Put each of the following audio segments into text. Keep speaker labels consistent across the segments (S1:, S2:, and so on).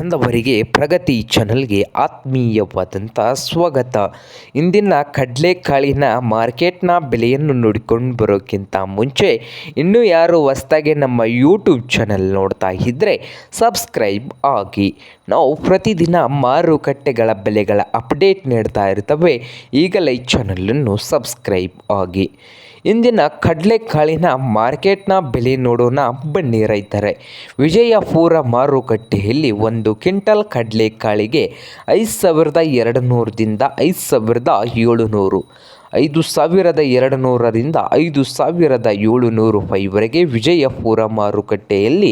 S1: ಬಾಂಧವರಿಗೆ ಪ್ರಗತಿ ಚಾನಲ್ಗೆ ಆತ್ಮೀಯವಾದಂಥ ಸ್ವಾಗತ. ಇಂದಿನ ಕಡಲೆಕಾಳಿನ ಮಾರ್ಕೆಟ್ನ ಬೆಲೆಯನ್ನು ನೋಡಿಕೊಂಡು ಬರೋಕ್ಕಿಂತ ಮುಂಚೆ ಇನ್ನೂ ಯಾರು ಹೊಸ್ದಾಗಿ ನಮ್ಮ ಯೂಟ್ಯೂಬ್ ಚಾನಲ್ ನೋಡ್ತಾ ಇದ್ದರೆ ಸಬ್ಸ್ಕ್ರೈಬ್ ಆಗಿ. ನಾವು ಪ್ರತಿದಿನ ಮಾರುಕಟ್ಟೆಗಳ ಬೆಲೆಗಳ ಅಪ್ಡೇಟ್ ನೀಡ್ತಾ ಇರ್ತವೆ. ಈಗಲೇ ಈ ಚಾನಲನ್ನು ಸಬ್ಸ್ಕ್ರೈಬ್ ಆಗಿ. ಇಂದಿನ ಕಡಲೆಕಾಳಿನ ಮಾರ್ಕೆಟ್ನ ಬೆಲೆ ನೋಡೋಣ ಬನ್ನಿ ರೈತರೆ. ವಿಜಯಪುರ ಮಾರುಕಟ್ಟೆಯಲ್ಲಿ ಒಂದು ಕ್ವಿಂಟಲ್ ಕಡಲೆಕಾಳಿಗೆ 5,200ದಿಂದ 5,700, 5,200ರಿಂದ 5,700 ರೂಪಾಯಿವರೆಗೆ ವಿಜಯಪುರ ಮಾರುಕಟ್ಟೆಯಲ್ಲಿ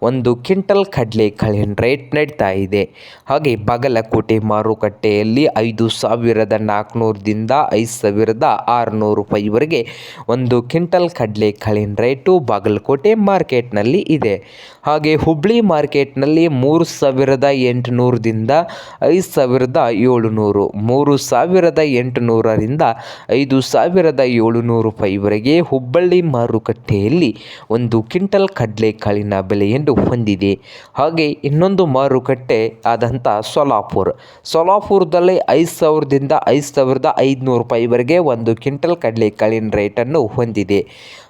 S1: ಒಂದು ಕ್ವಿಂಟಲ್ ಕಡಲೆಕಾಳಿನ ರೇಟ್ ನಡೀತಾ ಇದೆ. ಹಾಗೆ ಬಾಗಲಕೋಟೆ ಮಾರುಕಟ್ಟೆಯಲ್ಲಿ 5,400ದಿಂದ 5,600 ರೂಪಾಯಿವರೆಗೆ ಒಂದು ಕ್ವಿಂಟಲ್ ಕಡಲೆಕಾಳಿನ ರೇಟು ಬಾಗಲಕೋಟೆ ಮಾರ್ಕೆಟ್ನಲ್ಲಿ ಇದೆ. ಹಾಗೆ ಹುಬ್ಳಿ ಮಾರ್ಕೆಟ್ನಲ್ಲಿ 3,800ದಿಂದ 5,700, 3,800ರಿಂದ 5,700 ರೂಪಾಯಿವರೆಗೆ ಹುಬ್ಬಳ್ಳಿ ಮಾರುಕಟ್ಟೆಯಲ್ಲಿ ಒಂದು ಕ್ವಿಂಟಲ್ ಕಡಲೆಕಾಳಿನ ಬೆಲೆಯನ್ನು ಹೊಂದಿದೆ. ಹಾಗೆ ಇನ್ನೊಂದು ಮಾರುಕಟ್ಟೆ ಆದಂಥ ಸೊಲಾಪುರದಲ್ಲಿ 5,000ದಿಂದ 5,500 ರೂಪಾಯಿವರೆಗೆ ಒಂದು ಕ್ವಿಂಟಲ್ ಕಡಲೆಕಾಳಿನ ರೇಟನ್ನು ಹೊಂದಿದೆ.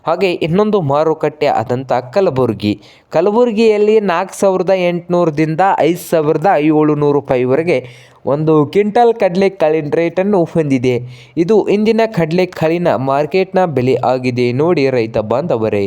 S1: ಹಾಗೆ ಇನ್ನೊಂದು ಮಾರುಕಟ್ಟೆ ಆದಂಥ ಕಲಬುರಗಿಯಲ್ಲಿ 4,800ದಿಂದ 5,700 ರೂಪಾಯಿವರೆಗೆ ಒಂದು ಕ್ವಿಂಟಲ್ ಕಡಲೆಕಾಳಿನ ರೇಟನ್ನು ಹೊಂದಿದೆ. ಇದು ಇಂದಿನ ಕಡಲೆಕಾಳಿನ ಮಾರ್ಕೆಟ್ನ ಬೆಲೆ ಆಗಿದೆ ನೋಡಿ ರೈತ ಬಾಂಧವರೇ.